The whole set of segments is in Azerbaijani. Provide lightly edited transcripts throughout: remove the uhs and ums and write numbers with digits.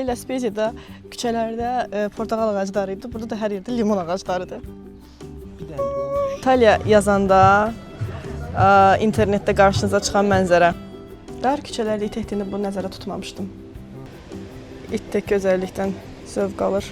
Las Spezia-da küçələrdə portaqal ağaclarıydı. Burada da hər yerdə limon ağaclarıdır. İtaliya yazanda internetdə qarşınıza çıxan mənzərə. Dar küçələrdə it etdiyini bunu nəzərə tutmamışdım. İt tək gözəllikdən zövq alır.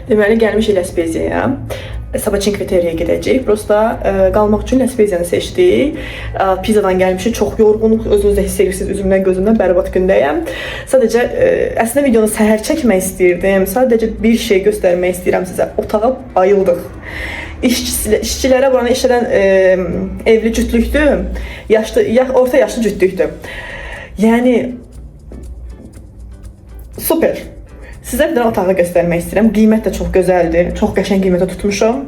Deməli, gəlmişik Las Spezia'ya. Sabah Cinque Terre'yə gedəcəyik. Prosta qalmaq üçün Las Spezia'nı seçdik. Pizzadan gəlmişik, çox yorğunluq, özünüzdə hiss edirsiniz, üzümdən gözümdən bərbad gündəyəm. Sadəcə, əslində videonu səhər çəkmək istəyirdim. Sadəcə bir şey göstərmək istəyirəm sizə. Otağa bayıldıq. İşçilərə buranı işlədən evli cütlükdür, orta yaşlı cütlükdür. Yəni, super. Sizə bir dənə otağı göstərmək istəyirəm. Qiymət də çox gözəldir. Çox qəşəng qiymətə tutmuşum.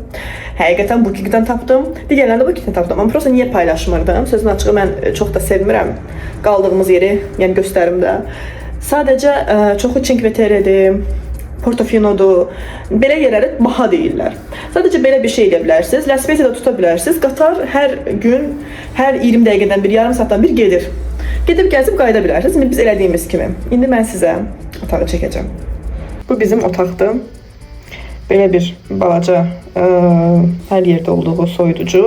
Həqiqətən Bookingdən tapdım. Digərlərini də Bookingdən tapdım. Amma prosta niyə paylaşmırdım? Sözün açığı mən çox da sevmirəm qaldığımız yeri, yəni göstərimdə. Sadəcə çoxu Cinque Terre'dir, Portofino'dur. Belə yerlərə baha deyirlər. Sadəcə belə bir şey edə bilərsiniz. Las Spezia'da tuta bilərsiniz. Qatar hər gün, hər 20 dəqiqədən bir, yarım saatdan bir gedir. Gedib gəzib qayıda bilərsiniz. İndi biz elədiyimiz kimi. İndi mən sizə otağı çəkəcəm. Bu bizim otaqdır. Belə bir balaca hər yerdə olduğu soyuducu.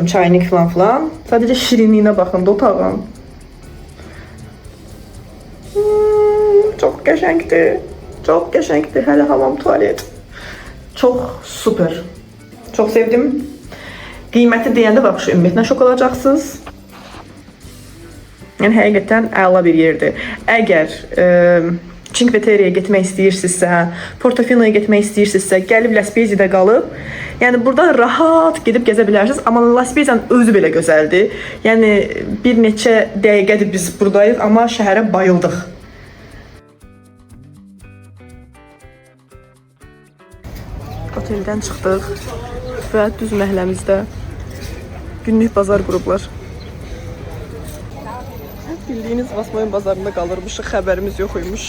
Çaynik falan. Sadəcə şirinliyinə baxın da otağın. Çox qəşəngdir. Çox qəşəngdir. Hələ hamam tualet. Çox super. Çox sevdim. Qiyməti deyəndə bax şu ümumiyyətlə şok olacaqsınız. Yəni həqiqətən əla bir yerdir. Əgər Cinque Terre'yə getmək istəyirsinizsə, Portofino'ya getmək istəyirsinizsə, gəlib Las Spezia'da qalıb, yəni burada rahat gedib gəzə bilərsiniz. Amma Las Spezia'nın özü belə gözəldir. Yəni bir neçə dəqiqədir biz buradayıq, amma şəhərə bayıldıq. Oteldən çıxdıq və düz məhəlləmizdə günlük bazar qurublar. Bildiyiniz Vasmoyun bazarında qalırmışıq, xəbərimiz yox imiş.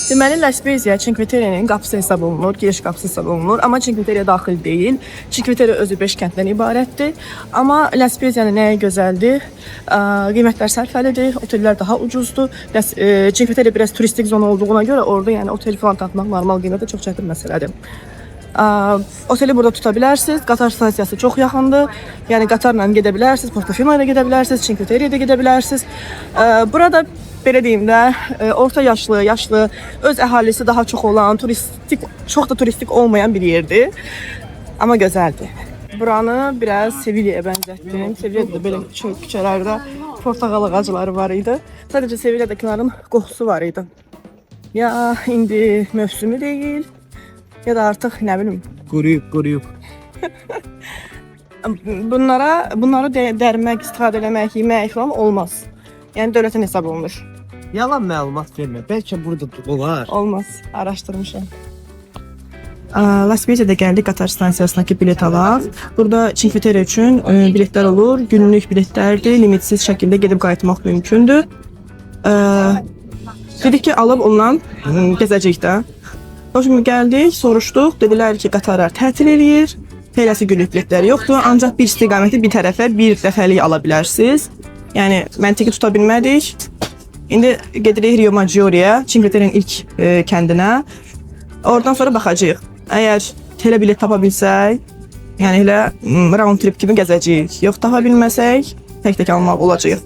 Deməli, Las Spezia Cinque Terre'nin qapısı hesab olunur, giriş qapısı hesab olunur. Amma Cinque Terre daxil deyil. Cinque Terre özü 5 kənddən ibarətdir. Amma Las Spezia'nın nəyi gözəldir? Qiymətlər sərfəlidir, otellər daha ucuzdur. Cinque Terre biraz turistik zona olduğuna görə orada yəni otel falan tapmaq normal qiymətə çox çətin məsələdir. Oteli burada tuta bilərsiniz. Qatar stansiyası çox yaxındır. Yəni qatarla gedə bilərsiniz, Portofino'ya da gedə bilərsiniz, Cinque Terre'yə də gedə bilərsiniz. Burada belə deyim də, orta yaşlı, öz əhalisi daha çox olan, çox da turistik olmayan bir yerdir. Amma gözəldir. Buranı biraz Sevilla'ya bənzətdim. Sevilla'da belə küçələrdə portaqal ağacları var idi. Sadəcə Sevilla'dakilərin qoxusu var idi. Ya indi mövsümü deyil, ya da artıq nə bilim. Quruyub. Bunları dərmək, istifadə eləmək, yemək falan olmaz. Yəni dövlətin hesab olunur. Yalan məlumat vermə. Bəlkə burada olar. Olmaz. Araşdırmışam. Las Spezia'da gəldik qatar stansiyasındakı bilet alaq. Burada Cinque Terre üçün biletlər olur. Günlük biletlərdir. Limitsiz şəkildə gedib qayıtmaq mümkündür. Dedik ki, alıb ondan gəzəcəyik də. Şimdi gəldik, soruşduq. Dedilər ki, qatarlar tətil eləyir. Tələsi günlük biletləri yoxdur. Ancaq bir istiqaməti bir tərəfə bir dəfəlik ala bilərsiniz. Yəni məntiqi tuta bilmədik. İndi gedirik Rio Maggiore'ya, Cinque Terre'nin ilk kəndinə. Oradan sonra baxacağıq. Əgər tələ bilet tapa bilsək, yəni elə round trip kimi gəzəcəyik. Yox tapa bilməsək, tək almaq olacaq.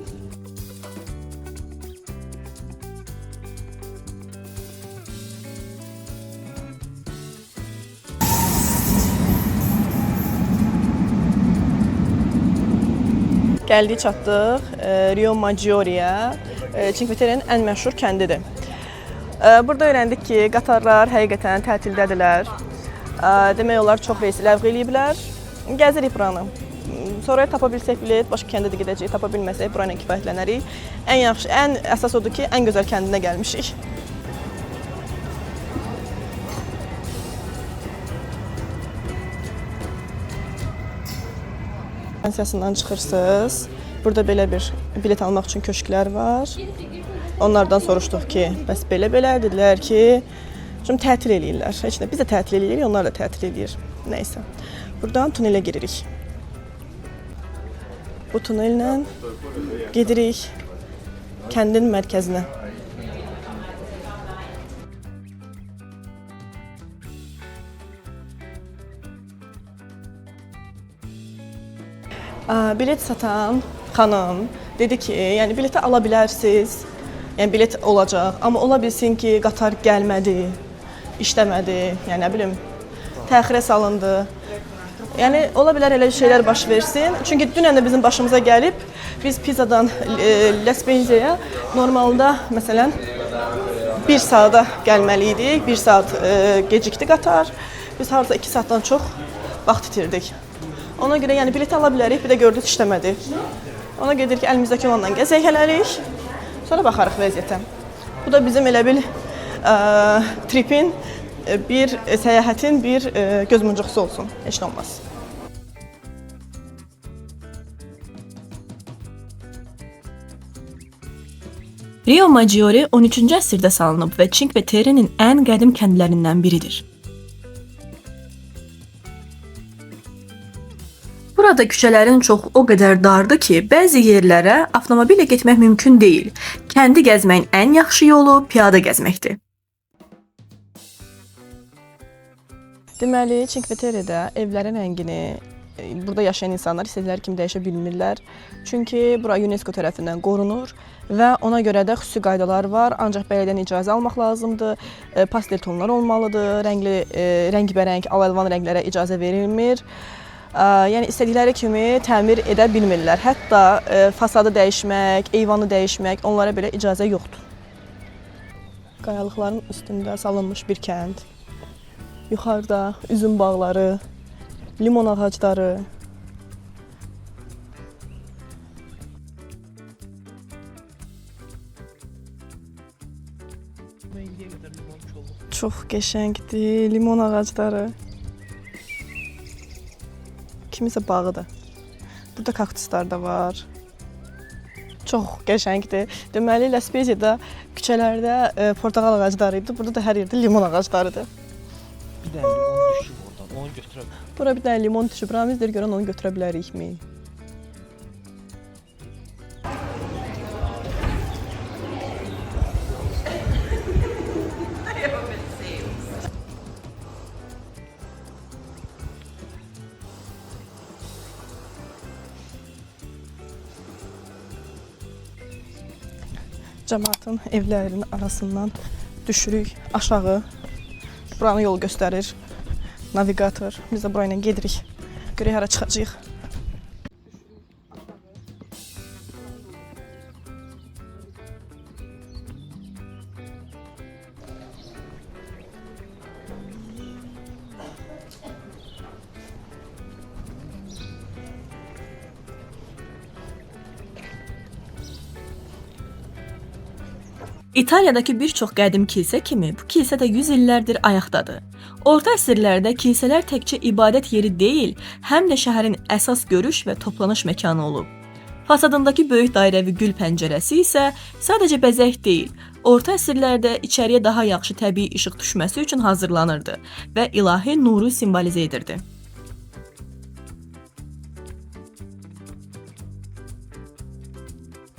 Gəldik, çatdıq Rio Maggiore'ya. Cinque Terre'nin ən məşhur kəndidir. Burada öyrəndik ki, qatarlar həqiqətən tətildədirlər. Demək olar çox reysi ləğv eləyiblər. Gəzirik buranı. Sonra tapa bilsək bilet, başqa kəndə də gedəcəyik. Tapa bilməsək bura ilə kifayətlənərik. Ən əsas odur ki, ən gözəl kəndinə gəlmişik. Stansiyasından çıxırsınız. Burada belə bir bilet almaq üçün köşklər var. Onlardan soruşduq ki, bəs belə dedilər ki, şimdi tətil eləyirlər. Heç nə, biz də tətil eləyirik, onlar da tətil eləyir. Nəysə. Buradan tunelə giririk. Bu tunellə gedirik kəndin mərkəzinə. Bilet satan xanım dedi ki, yəni bileti ala bilərsiniz, yəni bilet olacaq, amma ola bilsin ki, qatar gəlmədi, işləmədi, yəni nə bilim, təxirə salındı. Yəni ola bilər elə şeylər baş versin. Çünki dünən də bizim başımıza gəlib, biz Pizadan Las Vegas'a normalda məsələn 1 saata gəlməli idik, 1 saat gecikdi qatar. Biz harca 2 saatdan çox vaxt itirdik. Ona görə yəni bileti ala bilərik, bir də gördük işləmədi. Ona gedirik əlimizdəki olanla gəzək hələlik, sonra baxarıq vəziyyətə. Bu da bizim elə bil tripin, bir səyahətin bir gözmuncuqsu olsun, heç nə olmaz. Rio Maggiore 13-cü əsrdə salınıb və Cinque Terre'nin ən qədim kəndlərindən biridir. Burada küçələrin çoxu o qədər dardır ki, bəzi yerlərə avtomobillə getmək mümkün deyil. Kəndi gəzməyin ən yaxşı yolu piyada gəzməkdir. Deməli, Cinque Terre'də evlərin rəngini burada yaşayan insanlar istədikləri kimi dəyişə bilmirlər. Çünki bura UNESCO tərəfindən qorunur və ona görə də xüsusi qaydalar var. Ancaq bələdiyyədən icazə almaq lazımdır. Pastel tonlar olmalıdır. Rəngbərəng, al-əlvan rənglərə icazə verilmir. Yəni istədikləri kimi təmir edə bilmirlər. Hətta fasadı dəyişmək, eyvanı dəyişmək onlara belə icazə yoxdur. Qayalıqların üstündə salınmış bir kənd. Yuxarıda üzüm bağları, limon ağacları. Çox qəşəngdir, limon ağacları. Kimisə bağıdır. Burada kaktuslar da var. Çox qəşəngdir. Deməli, Las Vegas'da küçələrdə portağal ağacları idi. Burada da hər yerdə limon ağaclarıdır. Bir dənə limon düşüb oradan, onu götürə bilərik. Bura bir dənə limon düşüb. Ramiz deyir, görən onu götürə bilərikmi? Cəmaatın evlərinin arasından düşürük aşağı. Buranı yol göstərir navigator. Biz də burayla gedirik. Görək hara çıxacağıq. İtaliyadakı bir çox qədim kilsə kimi bu kilsə də 100 illərdir ayaqdadır. Orta əsrlərdə kilsələr təkcə ibadət yeri deyil, həm də şəhərin əsas görüş və toplanış məkanı olub. Fasadındakı böyük dairəvi gül pəncərəsi isə sadəcə bəzək deyil, orta əsrlərdə içəriyə daha yaxşı təbii işıq düşməsi üçün hazırlanırdı və ilahi nuru simvolizə edirdi.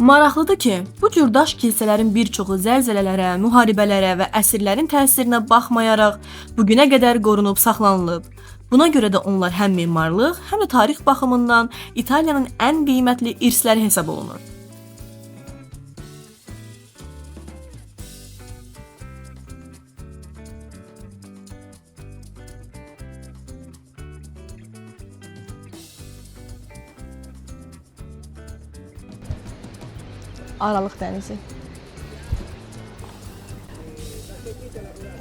Maraqlıdır ki, bu cür daş kilsələrin bir çoxu zəlzələlərə, müharibələrə və əsirlərin təsirinə baxmayaraq bugünə qədər qorunub saxlanılıb. Buna görə də onlar həm memarlıq, həm də tarix baxımından İtaliyanın ən qiymətli irsləri hesab olunur. Aralıq dənizi.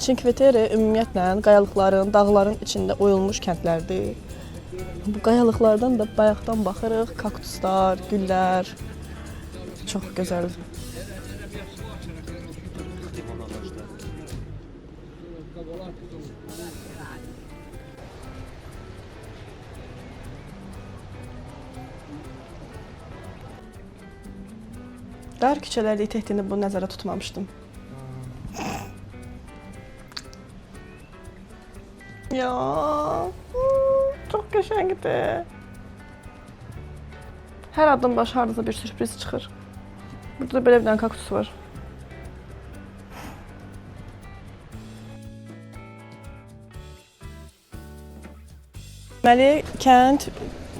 Cinque Terre ümumiyyətlə qayalıqların, dağların içində oyulmuş kəndlərdir. Bu qayalıqlardan da bayaqdan baxırıq, kaktuslar, güllər. Çox gözəldir. Limon ağacları. Dar küçələrdə itəkdiyini bu nəzərə tutmamışdım. Ya, çox qəşəngdir. Hər addım başı hardasa bir sürpriz çıxır. Burada da belə bir dənə kaktus var. Deməli, kənd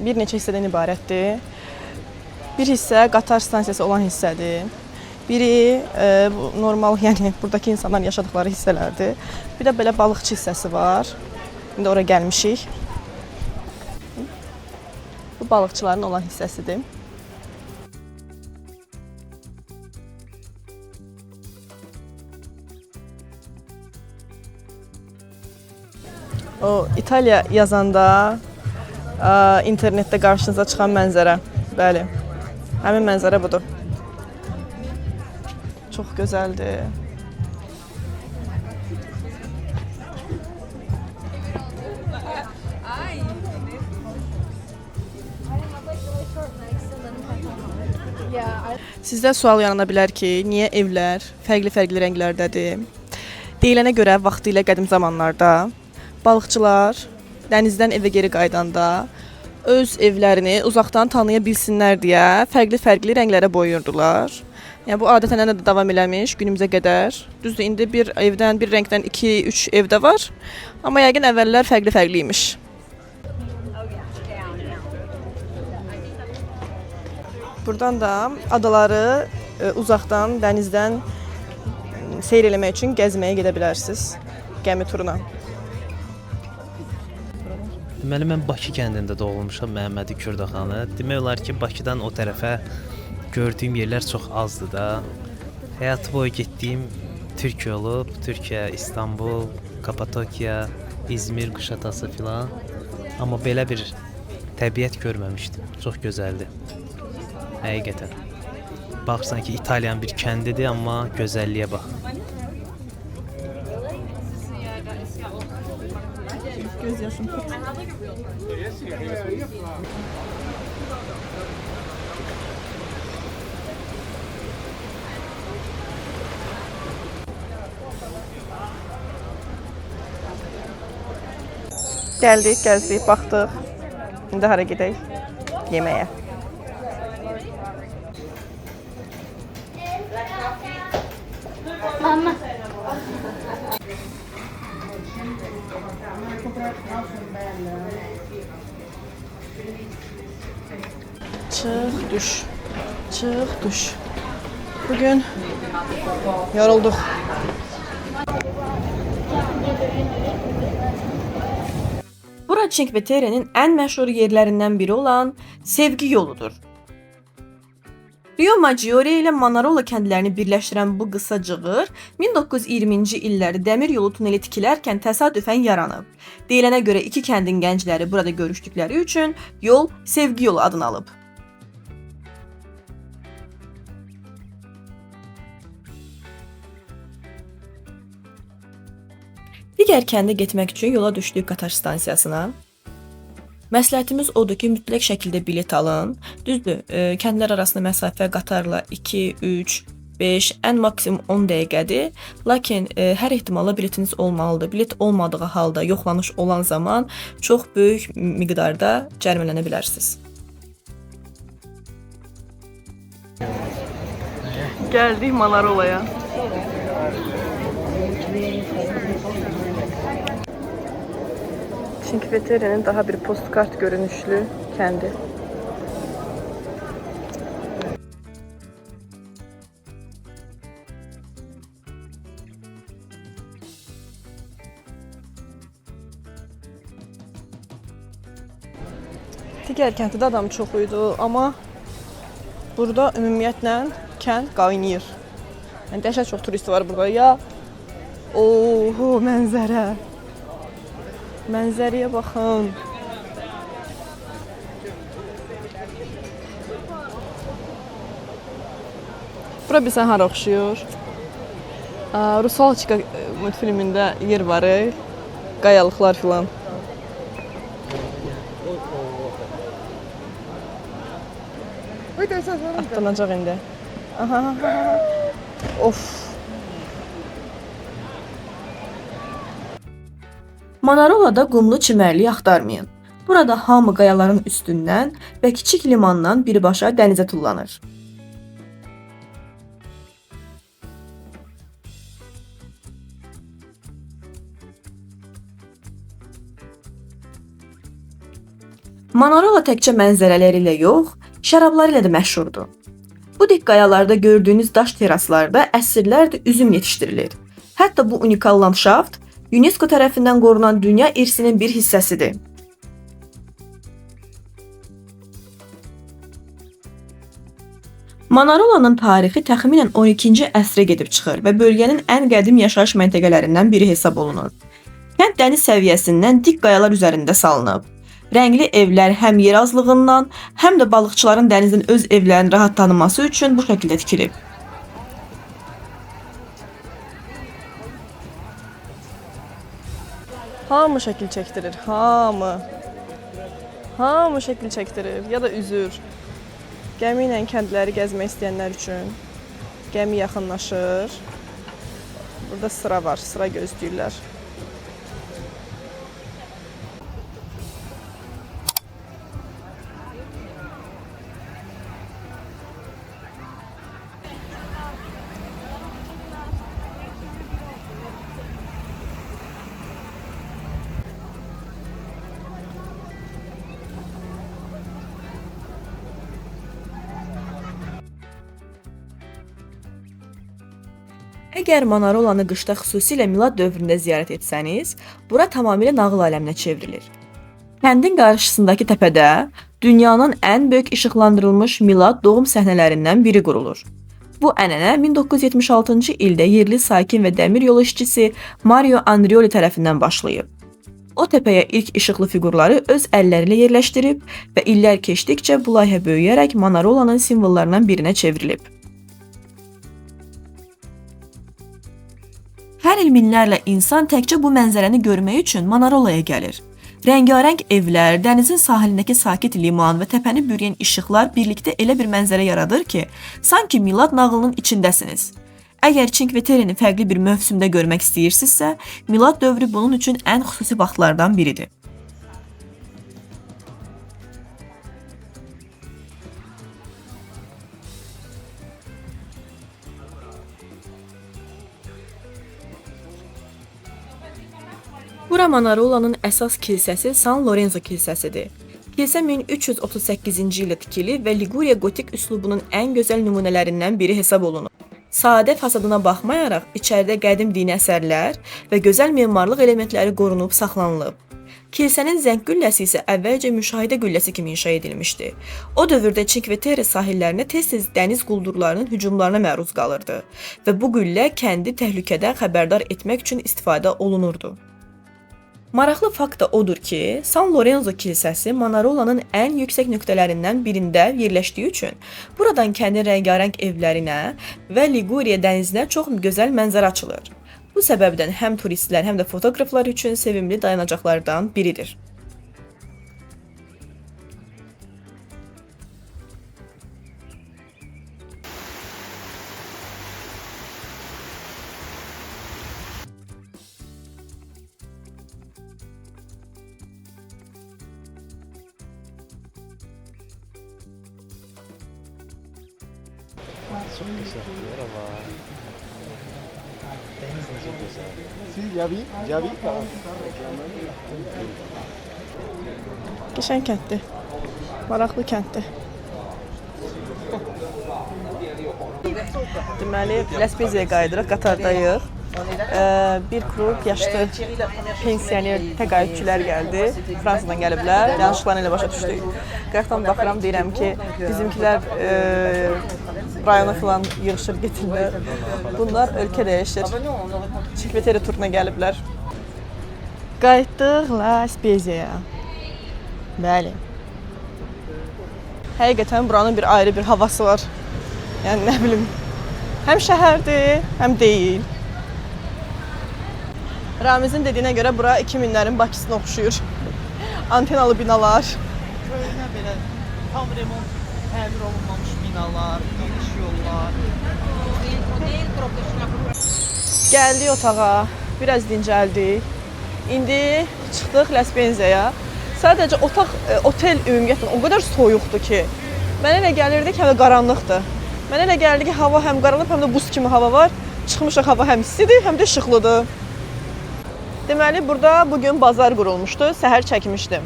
bir neçə hissədən ibarətdir. Bir hissə qatar stansiyası olan hissədir. Biri bu normal, yəni buradakı insanların yaşadıkları hissələrdir. Bir də belə balıqçı hissəsi var. İndi ora gəlmişik. Bu balıqçıların olan hissəsidir. O İtaliya yazanda internetdə qarşınıza çıxan mənzərə. Bəli. Həmin mənzərə budur. Çox gözəldir. Sizdə sual yarana bilər ki, niyə evlər fərqli-fərqli rənglərdədir? Deyilənə görə vaxtilə qədim zamanlarda balıqçılar dənizdən evə geri qaydanda öz evlərini uzaqdan tanıya bilsinlər deyə fərqli-fərqli rənglərə boyuyurdular. Yəni bu adətən də davam eləmiş günümüzə qədər. Düzdür, indi bir evdən, bir rəngdən 2-3 evdə var. Amma yəqin əvvəllər fərqli-fərqli imiş. Buradan da adaları uzaqdan, dənizdən seyr eləmək üçün gəzməyə gedə bilərsiniz. Gəmi turuna. Deməli, mən Bakı kəndində doğulmuşam, Məhəmmədi Kürdaxanı. Demək olar ki, Bakıdan o tərəfə gördüyüm yerlər çox azdır da. Həyatı boyu getdiyim Türkiyə olub. Türkiyə, İstanbul, Kapadokiya, İzmir, Quşadası filan. Amma belə bir təbiət görməmişdim. Çox gözəldir. Həqiqətən. Baxırsan ki, İtaliyanın bir kəndidir, amma gözəlliyə bax. Göz yaşım. Gəldik, gəzdik, baxdıq. İndi hara gedək? Yeməyə. Mama. Çıx, düş. Çıx, düş. Bugün yorulduq. Bura Cinque Terre'nin ən məşhur yerlərindən biri olan Sevgi yoludur. Rio Maggiore ilə Manarola kəndlərini birləşdirən bu qısa cığır 1920-ci illərdə dəmir yolu tuneli tikilərkən təsadüfən yaranıb. Deyilənə görə iki kəndin gəncləri burada görüşdükləri üçün yol Sevgi yolu adını alıb. Digər kəndə getmək üçün yola düşdük qatar stansiyasına. Məsləhətimiz odur ki, mütləq şəkildə bilet alın. Düzdür, kəndlər arasında məsafə qatarla 2, 3, 5, ən maksimum 10 dəqiqədir. Lakin hər ehtimalla biletiniz olmalıdır. Bilet olmadığı halda yoxlanış olan zaman çox böyük miqdarda cərimələnə bilərsiniz. Gəldik Manarolaya. Cinque Terre'nin daha bir postkart görünüşlü kəndi. Digər kənddə də adam çox idi, amma burada ümumiyyətlə kənd qaynayır. Yəni dəhşət çox turist var burada. Ya Oho, mənzərə. Mənzərəyə baxın. Bura bilsən hara oxşuyur? Rusalçika multfilmində yer var, qayalıqlar filan. Atlanacaq indi. Aha. Of. Manarolada qumlu çimərlik axtarmayın. Burada hamı qayaların üstündən və kiçik limandan birbaşa dənizə tullanır. Manarola təkcə mənzərələri ilə yox, şərabları ilə də məşhurdur. Bu dik qayalarda gördüyünüz daş teraslarda əsrlərdir üzüm yetişdirilir. Hətta bu unikal landşaft UNESCO tərəfindən qorunan dünya irsinin bir hissəsidir. Manarolanın tarixi təxminən 12-ci əsrə gedib çıxır və bölgənin ən qədim yaşayış məntəqələrindən biri hesab olunur. Kənd dəniz səviyyəsindən dik qayalar üzərində salınıb. Rəngli evlər həm yer azlığından, həm də balıqçıların dənizdən öz evlərini rahat tanıması üçün bu şəkildə tikilib. Hamı şəkil çəkdirir, hamı. Hamı şəkil çəkdirir ya da üzür. Gəmi ilə kəndləri gəzmək istəyənlər üçün gəmi yaxınlaşır. Burada sıra var, sıra gözləyirlər. Əgər Manarolanı qışda xüsusilə Milad dövründə ziyarət etsəniz, bura tamamilə nağıl aləminə çevrilir. Kəndin qarşısındakı təpədə dünyanın ən böyük işıqlandırılmış Milad doğum səhnələrindən biri qurulur. Bu ənənə 1976-cı ildə yerli sakin və dəmir yolu işçisi Mario Andreoli tərəfindən başlayıb. O təpəyə ilk işıqlı fiqurları öz əlləri ilə yerləşdirib və illər keçdikcə bu layihə böyüyərək Manarolanın simvollarından birinə çevrilib. Hər il minlərlə insan təkcə bu mənzərəni görmək üçün Manarolaya gəlir. Rəngarəng evlər, dənizin sahilindəki sakit liman və təpəni bürüyən işıqlar birlikdə elə bir mənzərə yaradır ki, sanki Milad nağılının içindəsiniz. Əgər Cinque Terre'ni fərqli bir mövsümdə görmək istəyirsinizsə, Milad dövrü bunun üçün ən xüsusi vaxtlardan biridir. Bura Manarolanın əsas kilsəsi San Lorenzo kilsəsidir. Kilsə 1338-ci ildə tikilib və Liguria gotik üslubunun ən gözəl nümunələrindən biri hesab olunur. Sadə fasadına baxmayaraq, içəridə qədim dini əsərlər və gözəl memarlıq elementləri qorunub saxlanılıb. Kilsənin zəng qülləsi isə əvvəlcə müşahidə qülləsi kimi inşa edilmişdi. O dövrdə Cinque Terre sahillərinə tez-tez dəniz quldurlarının hücumlarına məruz qalırdı və bu qüllə kəndi təhlükədən xəbərdar etmək üçün istifadə olunurdu. Maraqlı fakt da odur ki, San Lorenzo kilsəsi Manarolanın ən yüksək nöqtələrindən birində yerləşdiyi üçün buradan kəndin rəngarəng evlərinə və Liguria dənizinə çox gözəl mənzərə açılır. Bu səbəbdən həm turistlər, həm də fotoqraflar üçün sevimli dayanacaqlardan biridir. Çok güzel bir yer ama deniz necə gözəl. Sí, ya vi. Qəşəng kənddir. Maraqlı kənddir. Deməli, Lespezia qayıdırıq, qatardayıq. Bir qrup yaşlı pensioner təqaüdçülər gəldi. Fransadan gəliblər. Danışıqlarını ilə başa düşdük. Qıraqdan baxıram, deyirəm ki, bizimkilər rayona filan yığışır getirlər. Bunlar ölkə dəyişir. Çinkveteri turuna gəliblər. Qayıtdıq La Spezia. Bəli. Həqiqətən buranın bir ayrı bir havası var. Yəni nə bilim. Həm şəhərdir, həm deyil. Ramizin dediyinə görə bura 2000-lərin Bakısına oxşuyur. Antenalı binalar. Köhnə belə tam remont təmir olunmamış binalar, geniş yollar. Gəldik otağa, biraz dincəldik. İndi çıxdıq La Spezia'ya. Sadəcə otaq, otel ümumiyyətlə o qədər soyuqdur ki, mənə elə gəlirdi ki, həm də qaranlıqdır. Mənə elə gəldi ki, hava həm qaranlıq, həm də buz kimi hava var. Çıxmışıq, hava həm istidir, həm də işıqlıdır. Deməli, burada bugün bazar qurulmuşdu, səhər çəkmişdim.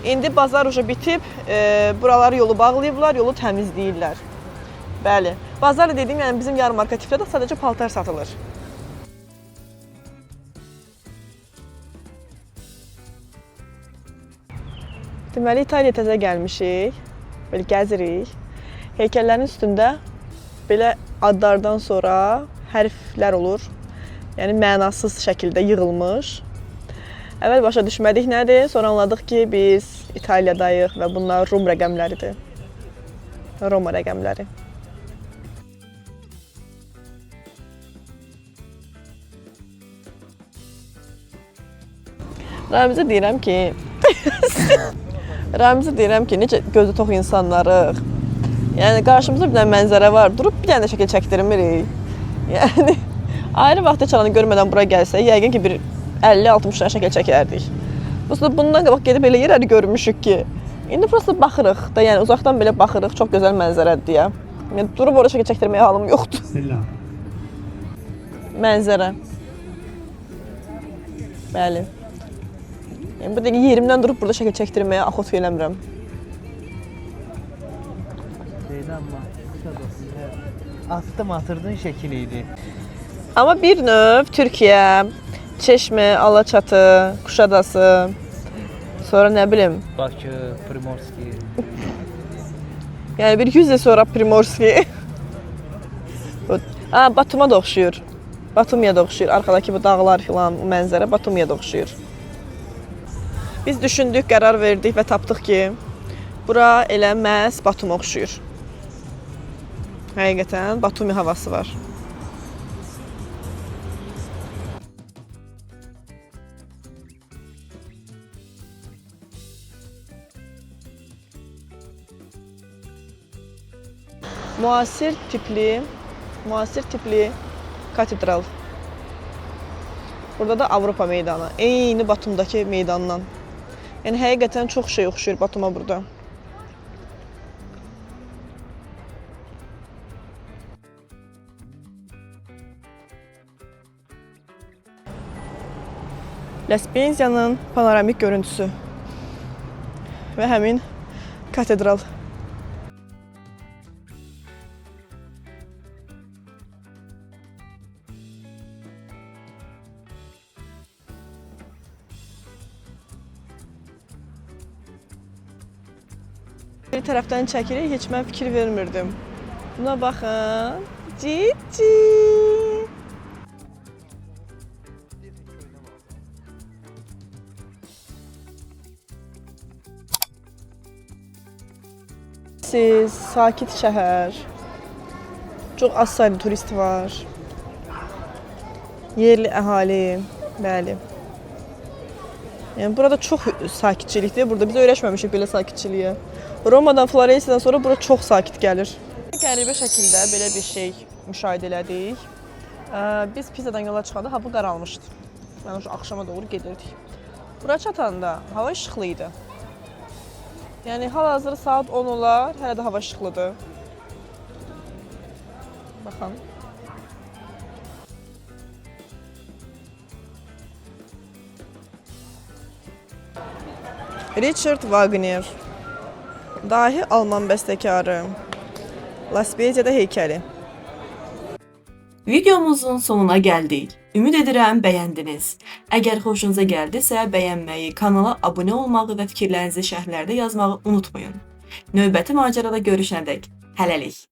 İndi bazar uca bitib, buraları yolu bağlayıblar, yolu təmizləyirlər. Bəli, bazar dediyim, yəni bizim yarmarka tipdə sadəcə paltar satılır. Deməli, İtaliyaya təzə gəlmişik, belə gəzirik. Heykəllərin üstündə belə adlardan sonra hərflər olur. Yəni mənasız şəkildə yığılmış. Əvvəl başa düşmədik nədir, sonra anladıq ki, biz İtaliyadayıq və bunlar Rum rəqəmləridir. Roma rəqəmləri. Ramizə deyirəm ki, necə gözü tox insanlarıq. Yəni qarşımızda bir dənə mənzərə var, durub bir dənə də şəkil çəkdirmirik. Yəni ayrı vaxtda çalanı görmədən bura gəlsək, yəqin ki bir 50-60 dənə şəkil çəkərdik. Bundan qabaq gedib elə yerləri görmüşük ki, indi prosta baxırıq da, yəni uzaqdan belə baxırıq, çox gözəl mənzərədir deyə. Yəni durub orada şəkil çəkdirməyə halım yoxdur. Mənzərə. Bəli. Yəni bu dəqiqə yerimdən durub burada şəkil çəkdirməyə axot eləmirəm. Atdım atırdın şəkil idi. Amma bir növ Türkiyə, Çeşmə, Alaçatı, Kuşadası, sonra nə bilim, Bakı, Primorski. yəni bir 100 il sonra Primorski. Batuma da oxşuyur. Batumiya da oxşuyur. Arxadakı bu dağlar filan, mənzərə Batumiya da oxşuyur. Biz düşündük, qərar verdik və tapdıq ki, bura elə məhz Batuma oxşuyur. Həqiqətən Batumi havası var. Müasir tipli katedral. Burada da Avropa meydanı. Eyni Batumdakı meydandan. Yəni həqiqətən çox şey oxşuyur Batuma burada. La Spezia'nın panoramik görüntüsü və həmin katedral. Bir tərəfdən çəkirik, heç mən fikir vermirdim. Buna baxın. Cici. Sakit şəhər. Çox az sayda turist var. Yerli əhali, bəli. Yəni burada çox sakitçilikdir. Burada biz öyrəşməmişik belə sakitçiliyə. Romadan, Florensiyadan sonra bura çox sakit gəlir. Qəribə şəkildə belə bir şey müşahidə elədik. Biz Pisadan yola çıxanda hava qaralmışdı. Yəni axşama doğru gedirdik. Bura çatanda hava işıqlı idi. Yəni hal-hazırda saat 10 olar, hələ də hava işıqlıdır. Baxın. Richard Wagner, dahi Alman bəstəkarı, La Spezia'da heykəli. Videomuzun sonuna gəldik. Ümid edirəm bəyəndiniz. Əgər xoşunuza gəldisə, bəyənməyi, kanala abunə olmağı və fikirlərinizi şərhlərdə yazmağı unutmayın. Növbəti macərada görüşənədək hələlik.